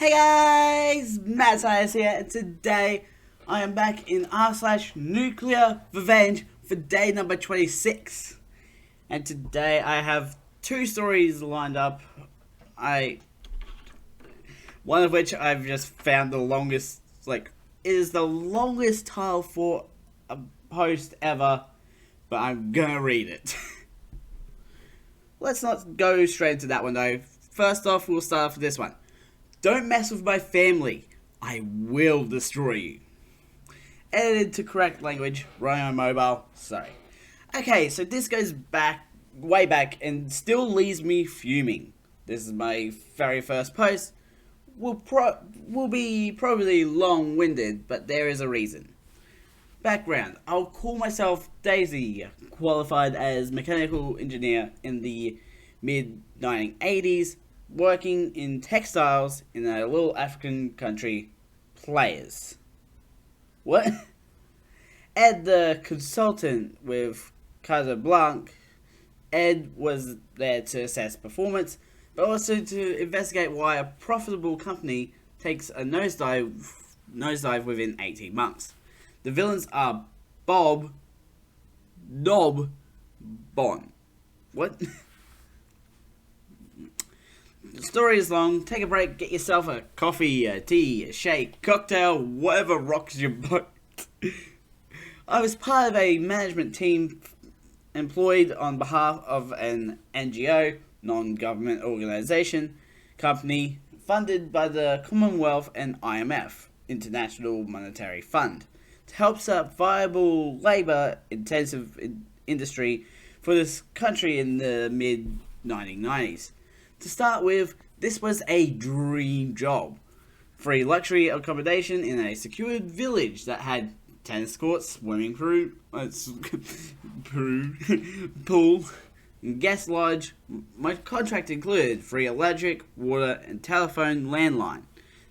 Hey guys, Matt Sayers here, and today I am back in r/NuclearRevenge for day number 26. And today I have two stories lined up. One of which I've just found the longest, it is the longest title for a post ever, but I'm gonna read it. Let's not go straight into that one though. First off, we'll start off with this one. Don't mess with my family. I will destroy you. Edited to correct language. Running on mobile. Sorry. Okay, so this goes back, way back, and still leaves me fuming. This is my very first post. Will be probably long-winded, but there is a reason. Background. I'll call myself Daisy, qualified as mechanical engineer in the mid-1980s, working in textiles in a little African country, Players. What? Ed, the consultant with Casablanca. Ed was there to assess performance, but also to investigate why a profitable company takes a nosedive within 18 months. The villains are Bob, Nob, Bon. What? The story is long. Take a break, get yourself a coffee, a tea, a shake, cocktail, whatever rocks your boat. I was part of a management team employed on behalf of an NGO, non-government organization, company funded by the Commonwealth and IMF, International Monetary Fund, to help set up viable labor-intensive industry for this country in the mid-1990s. To start with, this was a dream job. Free luxury accommodation in a secured village that had tennis courts, swimming pool, guest lodge. My contract included free electric, water, and telephone landline.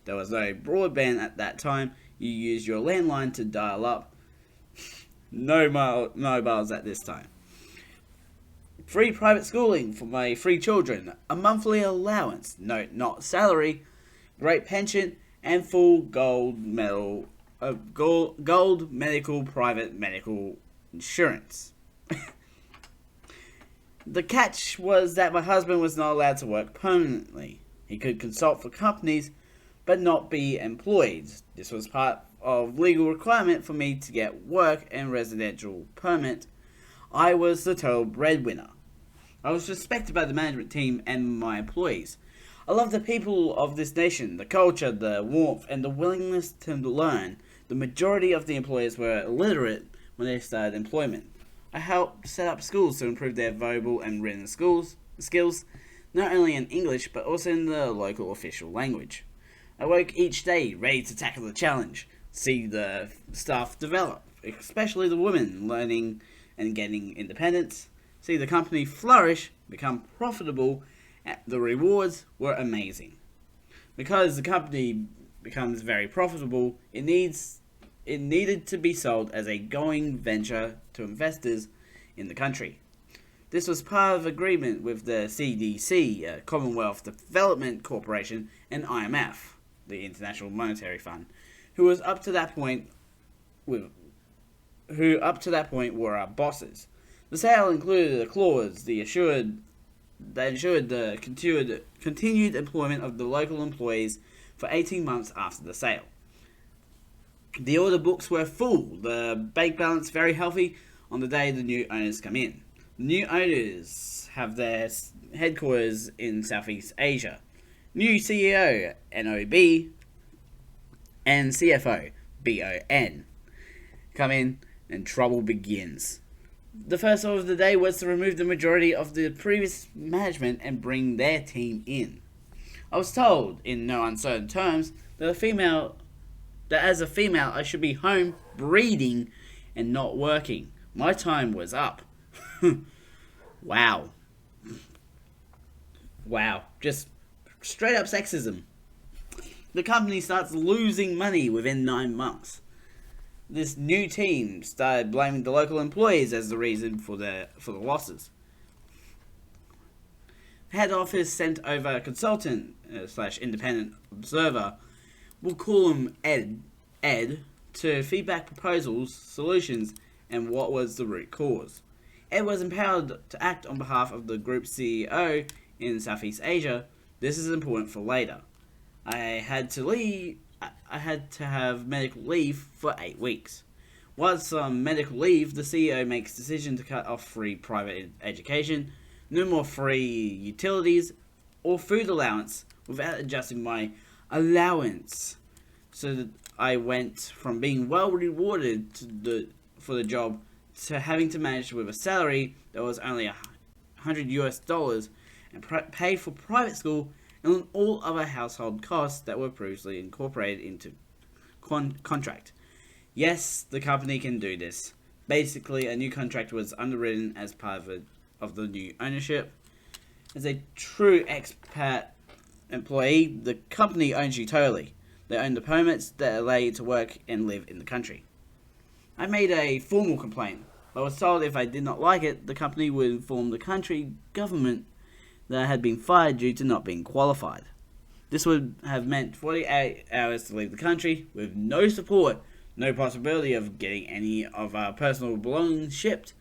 There was no broadband at that time. You used your landline to dial up. No mobiles at this time. Free private schooling for my 3 children, a monthly allowance, note not salary, great pension, and full gold medical private medical insurance. The catch was that my husband was not allowed to work permanently. He could consult for companies, but not be employed. This was part of legal requirement for me to get work and residential permit. I was the total breadwinner. I was respected by the management team and my employees. I love the people of this nation, the culture, the warmth, and the willingness to learn. The majority of the employees were illiterate when they started employment. I helped set up schools to improve their verbal and written skills, not only in English, but also in the local official language. I woke each day ready to tackle the challenge, see the staff develop, especially the women learning and getting independence, see the company flourish, become profitable. The rewards were amazing. Because the company becomes very profitable, it needed to be sold as a going venture to investors in the country. This was part of agreement with the CDC, Commonwealth Development Corporation, and IMF, the International Monetary Fund, who up to that point were our bosses. The sale included a clause that ensured the continued employment of the local employees for 18 months after the sale. The order books were full, the bank balance very healthy on the day the new owners come in. The new owners have their headquarters in Southeast Asia. New CEO, NOB, and CFO, BON, come in and trouble begins. The first order of the day was to remove the majority of the previous management and bring their team in. I was told, in no uncertain terms, that as a female I should be home breeding and not working. My time was up. Wow. Just straight up sexism. The company starts losing money within 9 months. This new team started blaming the local employees as the reason for the losses. Head office sent over a consultant slash independent observer. We'll call him Ed, to feedback proposals, solutions, and what was the root cause. Ed was empowered to act on behalf of the group's CEO in Southeast Asia. This is important for later. I had to have medical leave for 8 weeks. Whilst on medical leave, the CEO makes decision to cut off free private education, no more free utilities or food allowance without adjusting my allowance. So that I went from being well rewarded for the job to having to manage with a salary that was only $100 and pay for private school and all other household costs that were previously incorporated into contract. Yes, the company can do this. Basically, a new contract was underwritten as part of the new ownership. As a true expat employee, the company owns you totally. They own the permits that allow you to work and live in the country. I made a formal complaint, but was told if I did not like it, the company would inform the country government that I had been fired due to not being qualified. This would have meant 48 hours to leave the country with no support, no possibility of getting any of our personal belongings shipped,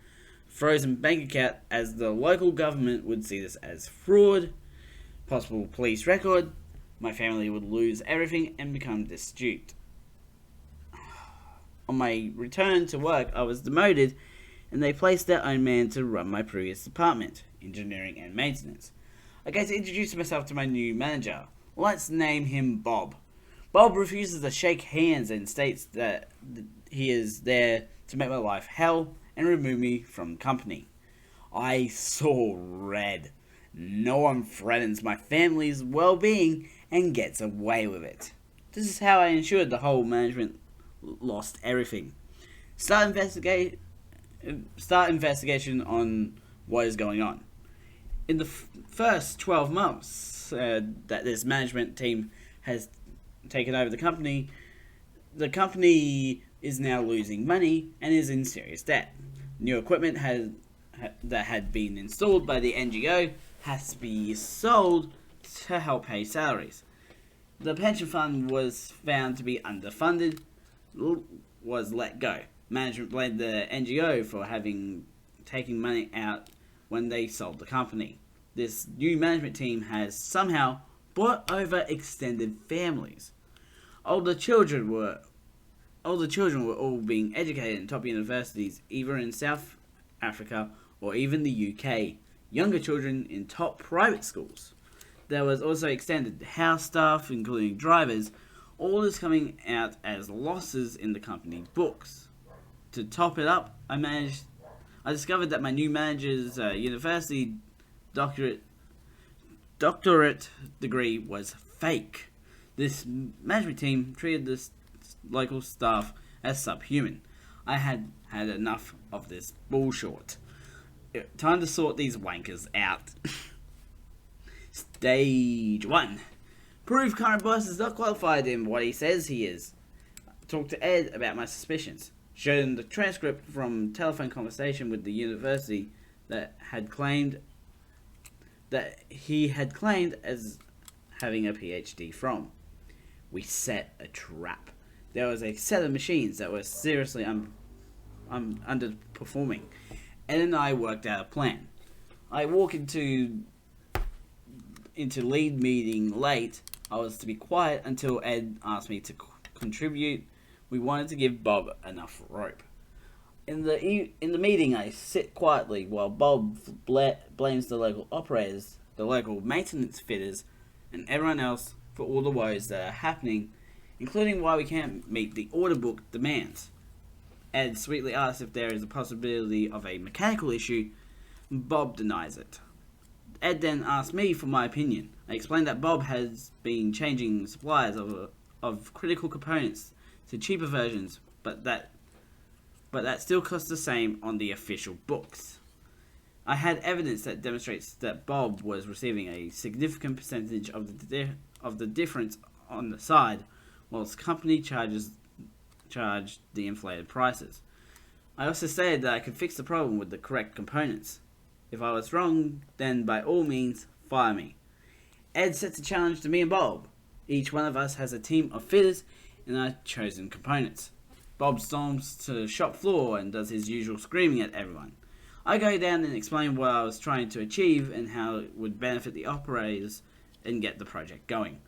frozen bank account, as the local government would see this as fraud, possible police record. My family would lose everything and become destitute. On my return to work, I was demoted, and they placed their own man to run my previous department, engineering and maintenance. I get to introduce myself to my new manager. Let's name him Bob. Bob refuses to shake hands and states that he is there to make my life hell and remove me from company. I saw red. No one threatens my family's well-being and gets away with it. This is how I ensured the whole management lost everything. Start investigation on what is going on. In the first 12 months that this management team has taken over the company is now losing money and is in serious debt. New equipment that had been installed by the NGO has to be sold to help pay salaries. The pension fund was found to be underfunded, was let go. Management blamed the NGO for having taken money out when they sold the company. This new management team has somehow brought over extended families. Older children were all being educated in top universities, either in South Africa or even the UK. Younger children in top private schools. There was also extended house staff, including drivers. All is coming out as losses in the company books. To top it up, I discovered that my new manager's university doctorate degree was fake. This management team treated the local staff as subhuman. I had enough of this bullshit. Time to sort these wankers out. Stage 1. Prove current boss is not qualified in what he says he is. Talk to Ed about my suspicions. Showed him the transcript from telephone conversation with the university that he had claimed as having a PhD from. We set a trap. There was a set of machines that were seriously underperforming. Ed and I worked out a plan. I walk into lead meeting late. I was to be quiet until Ed asked me to contribute. We wanted to give Bob enough rope. In the meeting, I sit quietly while Bob blames the local operators, the local maintenance fitters, and everyone else for all the woes that are happening, including why we can't meet the order book demands. Ed sweetly asks if there is a possibility of a mechanical issue. Bob denies it. Ed then asks me for my opinion. I explained that Bob has been changing suppliers of critical components to cheaper versions, but that still costs the same on the official books. I had evidence that demonstrates that Bob was receiving a significant percentage of the difference on the side, whilst company charged the inflated prices. I also stated that I could fix the problem with the correct components. If I was wrong, then by all means, fire me. Ed sets a challenge to me and Bob. Each one of us has a team of fitters and our chosen components. Bob storms to the shop floor and does his usual screaming at everyone. I go down and explain what I was trying to achieve and how it would benefit the operators and get the project going.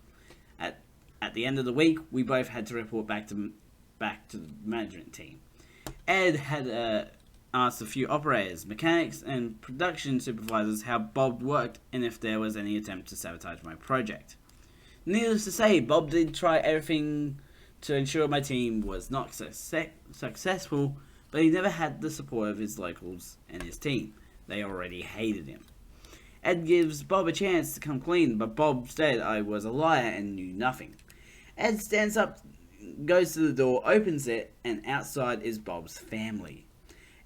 At the end of the week, we both had to report back to the management team. Ed had asked a few operators, mechanics, and production supervisors how Bob worked and if there was any attempt to sabotage my project. Needless to say, Bob did try everything to ensure my team was not successful, but he never had the support of his locals and his team. They already hated him. Ed gives Bob a chance to come clean, but Bob said I was a liar and knew nothing. Ed stands up, goes to the door, opens it, and outside is Bob's family.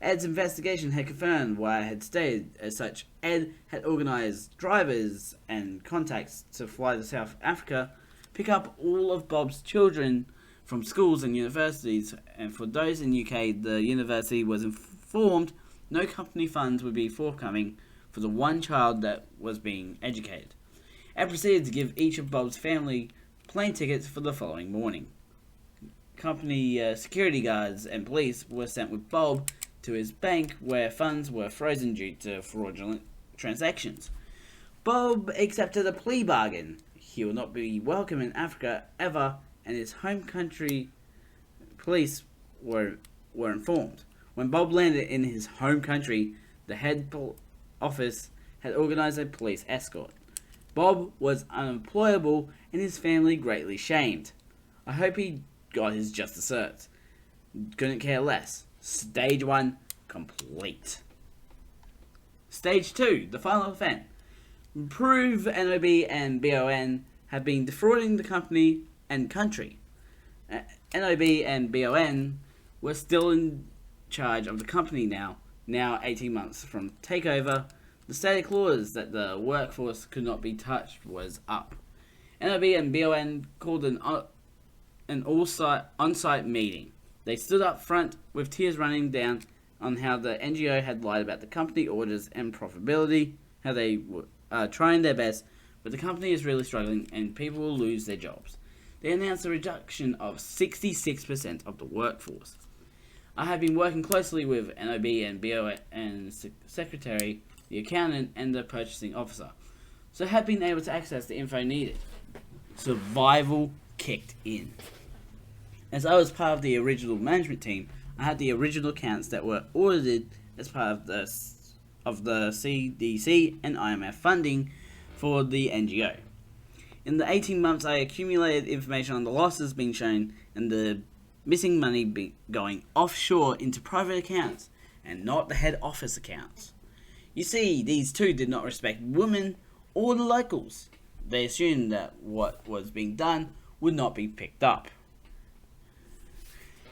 Ed's investigation had confirmed what I had stated. As such, Ed had organised drivers and contacts to fly to South Africa, pick up all of Bob's children from schools and universities, and for those in UK, the university was informed no company funds would be forthcoming for the one child that was being educated. Ed proceeded to give each of Bob's family plane tickets for the following morning. Company security guards and police were sent with Bob to his bank where funds were frozen due to fraudulent transactions. Bob accepted a plea bargain. He will not be welcome in Africa ever, and his home country police were informed. When Bob landed in his home country, the head office had organised a police escort. Bob was unemployable and his family greatly shamed. I hope he got his just desserts. Couldn't care less. Stage 1 complete. Stage 2, the final event. Prove NOB and BON have been defrauding the company and country. NOB and BON were still in charge of the company now 18 months from takeover. The stated clause that the workforce could not be touched was up. NOB and BON called an on-site meeting. They stood up front with tears running down on how the NGO had lied about the company orders and profitability, how they were trying their best, but the company is really struggling and people will lose their jobs. They announced a reduction of 66% of the workforce. I have been working closely with NOB and BON and Secretary, the accountant, and the purchasing officer, so have been able to access the info needed. Survival kicked in. As I was part of the original management team, I had the original accounts that were audited as part of the CDC and IMF funding for the NGO. In the 18 months, I accumulated information on the losses being shown and the missing money going offshore into private accounts and not the head office accounts. You see, these two did not respect women or the locals. They assumed that what was being done would not be picked up.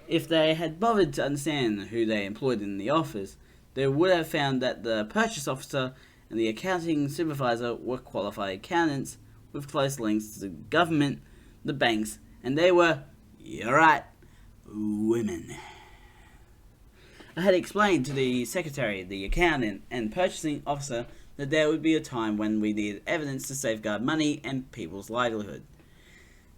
If they had bothered to understand who they employed in the office, they would have found that the purchase officer and the accounting supervisor were qualified accountants with close links to the government, the banks, and they were, you're right, women. I had explained to the secretary, the accountant, and purchasing officer that there would be a time when we needed evidence to safeguard money and people's livelihood.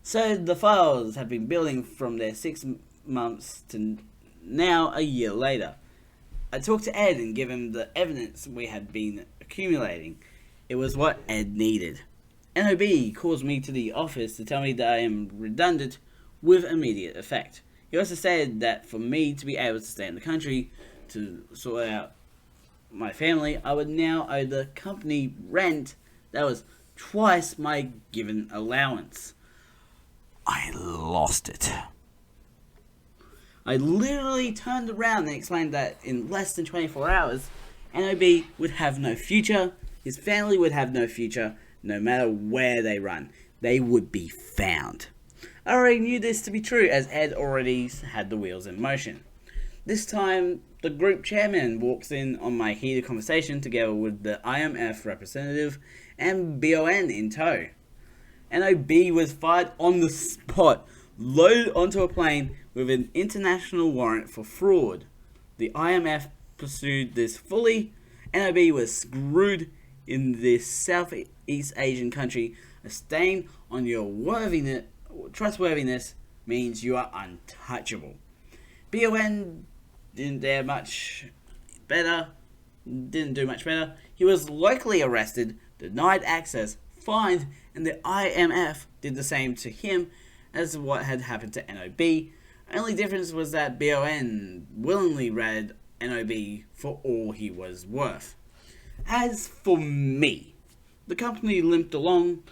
So the files have been building from their 6 months to now a year later. I talked to Ed and gave him the evidence we had been accumulating. It was what Ed needed. NOB calls me to the office to tell me that I am redundant with immediate effect. He also said that for me to be able to stay in the country to sort out my family, I would now owe the company rent that was twice my given allowance. I lost it. I literally turned around and explained that in less than 24 hours, NOB would have no future, his family would have no future, no matter where they run. They would be found. I already knew this to be true, as Ed already had the wheels in motion. This time, the group chairman walks in on my heated conversation together with the IMF representative and BON in tow. NOB was fired on the spot, loaded onto a plane with an international warrant for fraud. The IMF pursued this fully. NOB was screwed in this Southeast Asian country, a stain on your trustworthiness means you are untouchable. BON didn't do much better. He was locally arrested, denied access, fined, and the IMF did the same to him as what had happened to NOB. Only difference was that BON willingly read NOB for all he was worth. As for me, the company limped along,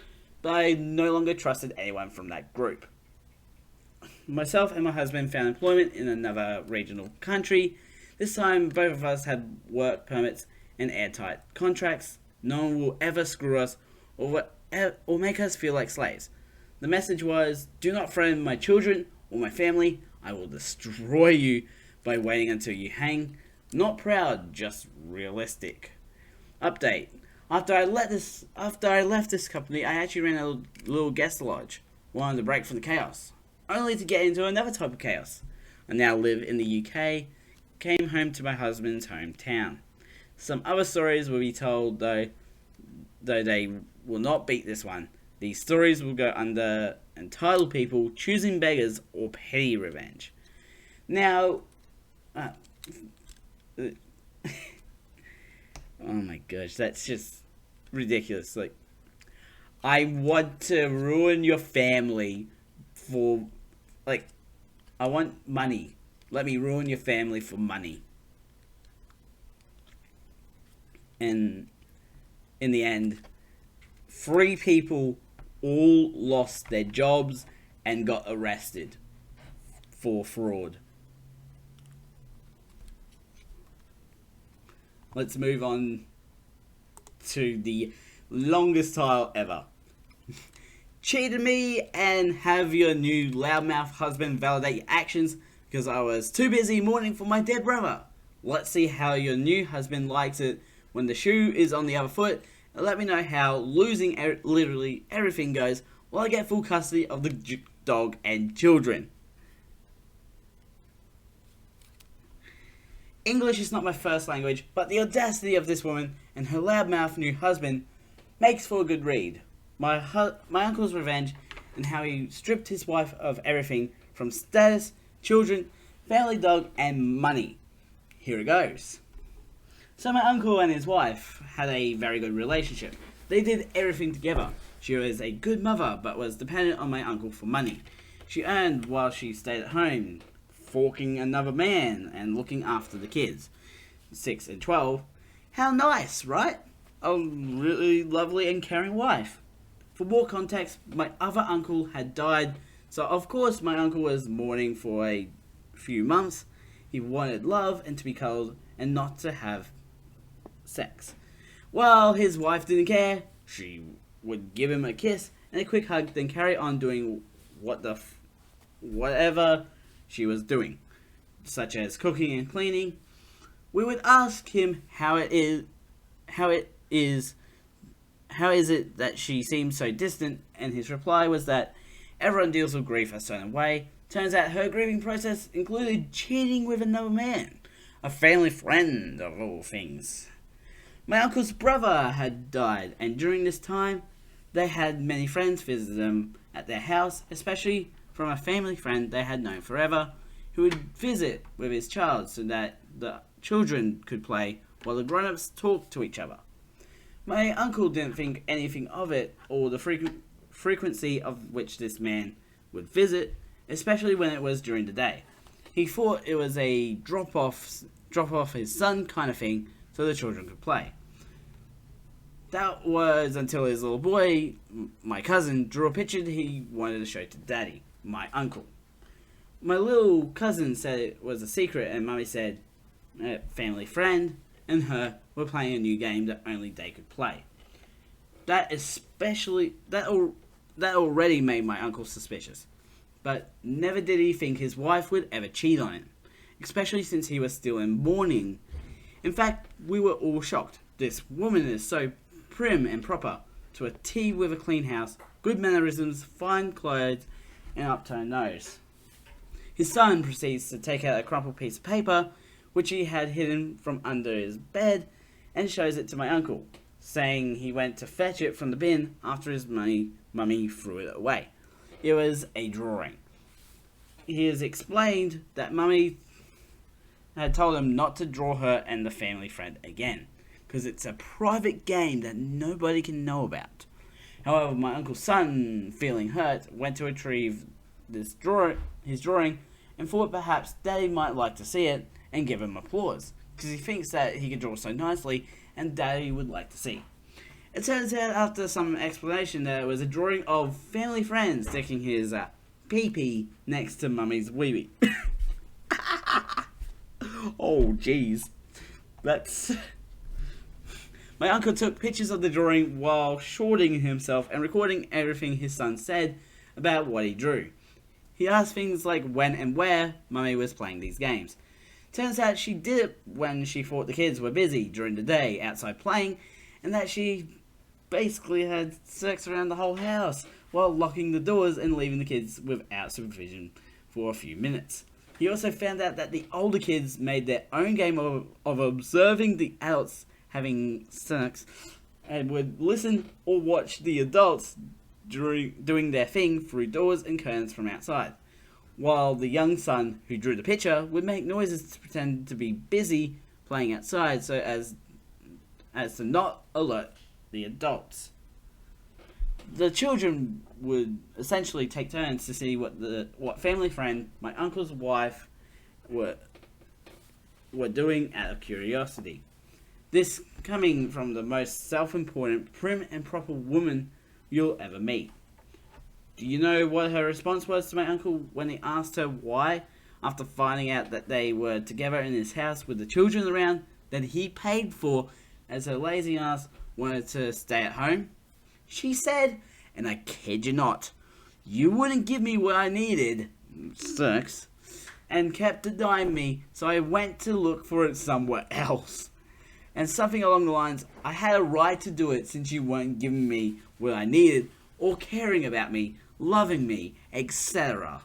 but I no longer trusted anyone from that group. Myself and my husband found employment in another regional country. This time, both of us had work permits and airtight contracts. No one will ever screw us or make us feel like slaves. The message was, do not threaten my children or my family. I will destroy you by waiting until you hang. Not proud, just realistic. Update. After I left this company, I actually ran a little guest lodge. Wanted to break from the chaos, only to get into another type of chaos. I now live in the UK, came home to my husband's hometown. Some other stories will be told, though they will not beat this one. These stories will go under entitled people choosing beggars or petty revenge. Now, oh my gosh, that's just ridiculous. Like, I want to ruin your family for, like, I want money. Let me ruin your family for money. And in the end, 3 people all lost their jobs and got arrested for fraud. Let's move on to the longest tile ever. Cheated me and have your new loudmouth husband validate your actions because I was too busy mourning for my dead brother. Let's see how your new husband likes it when the shoe is on the other foot, and let me know how losing literally everything goes while I get full custody of the dog and children. English is not my first language, but the audacity of this woman and her loudmouth new husband makes for a good read. My uncle's revenge and how he stripped his wife of everything from status, children, family dog, and money. Here it goes. So my uncle and his wife had a very good relationship. They did everything together. She was a good mother, but was dependent on my uncle for money. She earned while she stayed at home, forking another man and looking after the kids, 6 and 12. How nice, right? A really lovely and caring wife. For more context, my other uncle had died, so of course my uncle was mourning for a few months. He wanted love and to be cuddled and not to have sex. Well, his wife didn't care. She would give him a kiss and a quick hug, then carry on doing whatever she was doing, such as cooking and cleaning. We would ask him how is it that she seems so distant, and his reply was that everyone deals with grief a certain way. Turns out her grieving process included cheating with another man, a family friend of all things. My uncle's brother had died, and during this time, they had many friends visit them at their house, especially from a family friend they had known forever, who would visit with his child so that the children could play while the grown-ups talked to each other. My uncle didn't think anything of it, or the frequency of which this man would visit, especially when it was during the day. He thought it was a drop off his son kind of thing, so the children could play. That was until his little boy, my cousin, drew a picture he wanted to show to Daddy, my uncle. My little cousin said it was a secret, and Mummy said a family friend and her were playing a new game that only they could play. That already made my uncle suspicious, but never did he think his wife would ever cheat on him, especially since he was still in mourning. In fact, we were all shocked. This woman is so prim and proper, to a T, with a clean house, good mannerisms, fine clothes, and upturned nose. His son proceeds to take out a crumpled piece of paper, which he had hidden from under his bed, and shows it to my uncle. saying he went to fetch it from the bin after his mummy threw it away. It was a drawing. He has explained that Mummy had told him not to draw her and the family friend again, because it's a private game that nobody can know about. However, my uncle's son, feeling hurt, went to retrieve his drawing, and thought perhaps Daddy might like to see it and give him applause, because he thinks that he can draw so nicely and Daddy would like to see. It turns out after some explanation that it was a drawing of family friend sticking his pee-pee next to Mummy's wee-wee. Oh, jeez. That's... My uncle took pictures of the drawing while shorting himself and recording everything his son said about what he drew. He asked things like when and where Mummy was playing these games. Turns out she did it when she thought the kids were busy during the day outside playing, and that she basically had sex around the whole house while locking the doors and leaving the kids without supervision for a few minutes. He also found out that the older kids made their own game of observing the adults having sex and would listen or watch the adults doing their thing through doors and curtains from outside, while the young son who drew the picture would make noises to pretend to be busy playing outside so as to not alert the adults. The children would essentially take turns to see what family friend, my uncle's wife, were doing out of curiosity. This coming from the most self-important, prim and proper woman you'll ever meet. Do you know what her response was to my uncle when he asked her why, after finding out that they were together in his house with the children around that he paid for, as her lazy ass wanted to stay at home? She said, and I kid you not, "You wouldn't give me what I needed, sex, and kept denying me, so I went to look for it somewhere else." And something along the lines, "I had a right to do it since you weren't giving me what I needed, or caring about me, loving me, etc."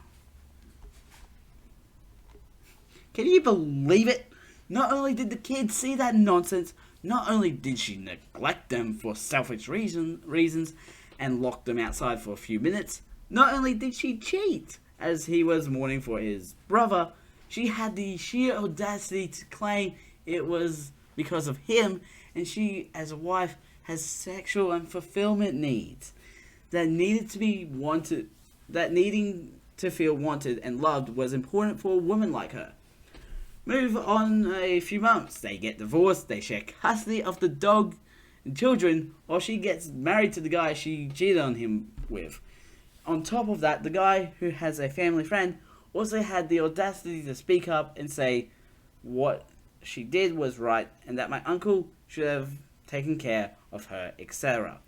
Can you believe it? Not only did the kids see that nonsense, not only did she neglect them for selfish reasons and lock them outside for a few minutes, not only did she cheat as he was mourning for his brother, she had the sheer audacity to claim it was because of him, and she, as a wife, has sexual and fulfillment needs that needing to feel wanted and loved was important for a woman like her. Move on a few months, they get divorced, they share custody of the dog and children, while she gets married to the guy she cheated on him with. On top of that, the guy who has a family friend also had the audacity to speak up and say what she did was right and that my uncle should have taken care of her, etc.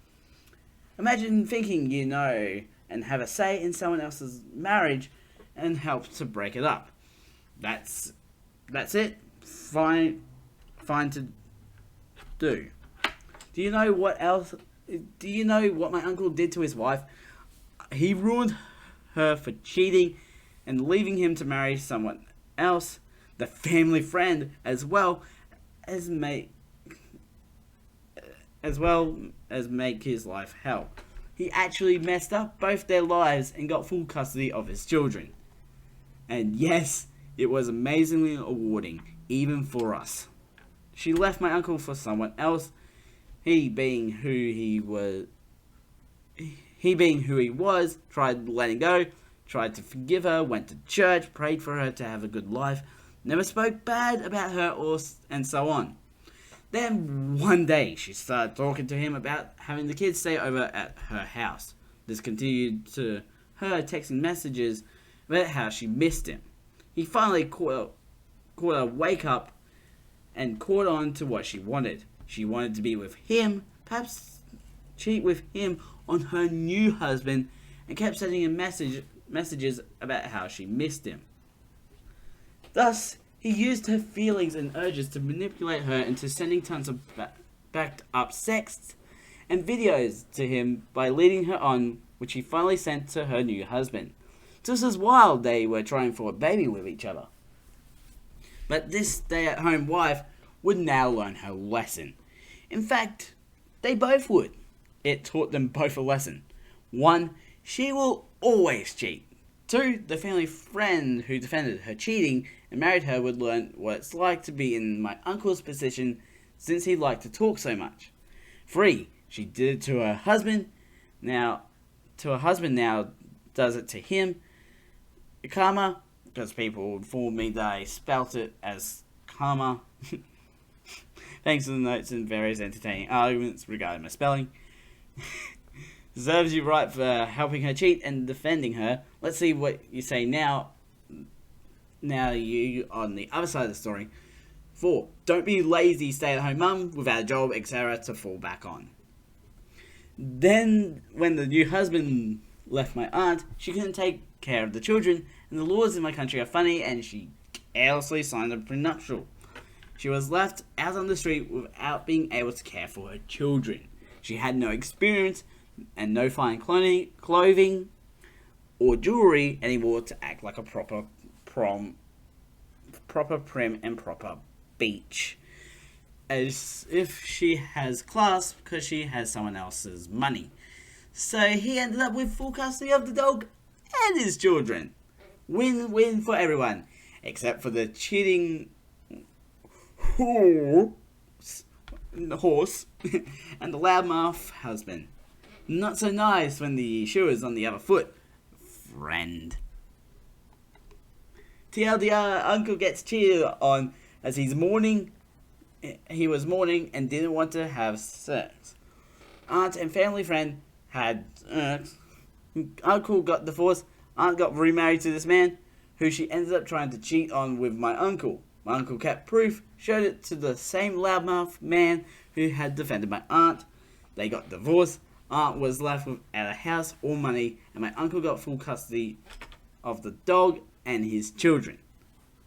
Imagine thinking you know and have a say in someone else's marriage and help to break it up. That's it. Fine to do. Do you know what else? Do you know what my uncle did to his wife? He ruined her for cheating and leaving him to marry someone else, the family friend, as well as make his life hell. He actually messed up both their lives and got full custody of his children. And yes, it was amazingly rewarding, even for us. She left my uncle for someone else. He being who he was, tried letting go, tried to forgive her, went to church, prayed for her to have a good life, never spoke bad about her and so on. Then one day she started talking to him about having the kids stay over at her house. This continued to her texting messages about how she missed him. He finally caught her wake up and caught on to what she wanted. She wanted to be with him, perhaps cheat with him on her new husband, and kept sending him messages about how she missed him. Thus, he used her feelings and urges to manipulate her into sending tons of backed up texts and videos to him by leading her on, which he finally sent to her new husband. Just as while they were trying for a baby with each other. But this stay-at-home wife would now learn her lesson. In fact, They both would. It taught them both a lesson. 1. She will always cheat. 2. The family friend who defended her cheating and married her would learn what it's like to be in my uncle's position since he liked to talk so much. 3. She did it to her husband. Now does it to him. Karma, because people informed me that I spelt it as karma. Thanks for the notes and various entertaining arguments regarding my spelling. Deserves you right for helping her cheat and defending her. Let's see what you say now. Now you on the other side of the story. 4. Don't be lazy stay-at-home mum without a job, etc. to fall back on. Then, when the new husband left my aunt, she couldn't take care of the children, and the laws in my country are funny, and she carelessly signed a prenuptial. She was left out on the street without being able to care for her children. She had no experience and no fine clothing or jewelry anymore to act like a proper prim and proper beach. As if she has class because she has someone else's money. So he ended up with full custody of the dog and his children. Win-win for everyone, except for the cheating horse and the loudmouth husband. Not so nice when the shoe is on the other foot, friend. TLDR, Uncle gets cheated on as he was mourning and didn't want to have sex. Aunt and family friend had Uncle got divorced. Aunt got remarried to this man, who she ended up trying to cheat on with my uncle. My uncle kept proof, showed it to the same loudmouth man who had defended my aunt. They got divorced. Aunt was left without a house or money, and my uncle got full custody of the dog and his children.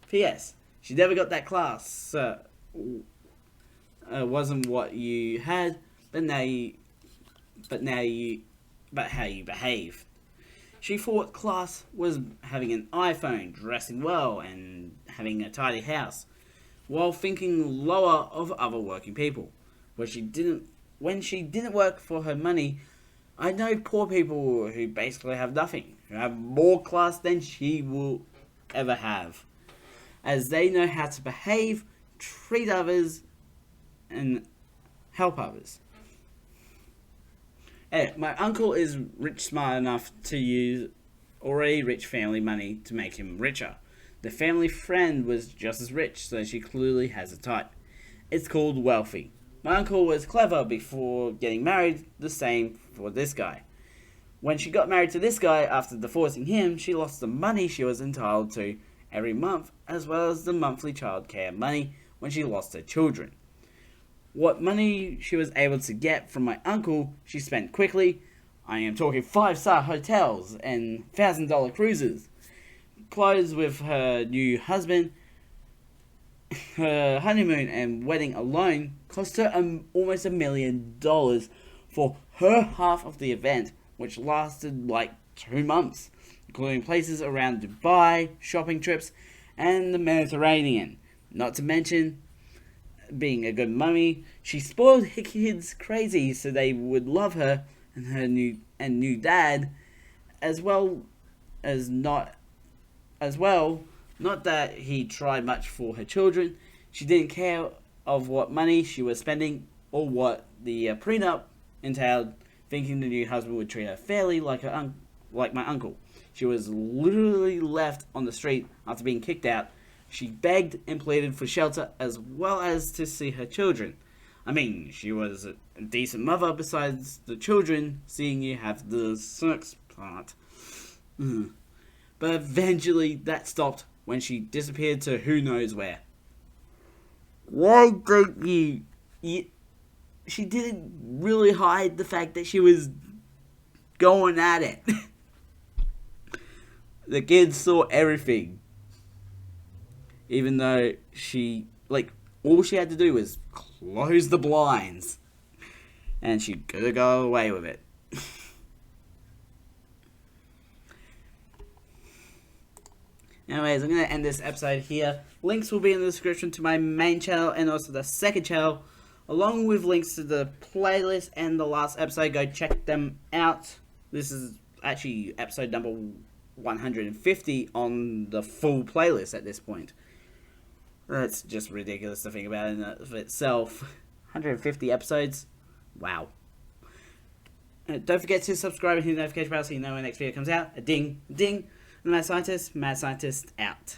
P.S. She never got that class. Wasn't what you had, but how you behave. She thought class was having an iPhone, dressing well, and having a tidy house, while thinking lower of other working people. When she didn't work for her money, I know poor people who basically have nothing, who have more class than she will ever have, as they know how to behave, treat others, and help others. My uncle is smart enough to use already rich family money to make him richer. The family friend was just as rich, so she clearly has a type. It's called wealthy. My uncle was clever before getting married, the same for this guy. When she got married to this guy after divorcing him, she lost the money she was entitled to every month, as well as the monthly childcare money when she lost her children. What money she was able to get from my uncle, she spent quickly. I am talking 5-star hotels and $1,000 cruises. Clothes with her new husband. Her honeymoon and wedding alone cost her almost $1 million for her half of the event, which lasted like 2 months, including places around Dubai, shopping trips, and the Mediterranean. Not to mention being a good mummy, she spoiled her kids crazy so they would love her and her new dad, as well. Not that he tried much for her children. She didn't care of what money she was spending or what the prenup entailed, thinking the new husband would treat her fairly like my uncle. She was literally left on the street after being kicked out. She begged and pleaded for shelter as well as to see her children. I mean, she was a decent mother besides the children, seeing you have the sex part. But eventually that stopped when she disappeared to who knows where. Why don't you... She didn't really hide the fact that she was going at it. The kids saw everything. Even though all she had to do was close the blinds. And she could have got away with it. Anyways, I'm going to end this episode here. Links will be in the description to my main channel and also the second channel along with links to the playlist and the last episode. Go check them out. This is actually episode number 150 on the full playlist at this point. That's just ridiculous to think about in of itself. 150 episodes. Wow. Don't forget to subscribe and hit the notification bell so you know when the next video comes out. A ding, ding. And Mad Scientist out.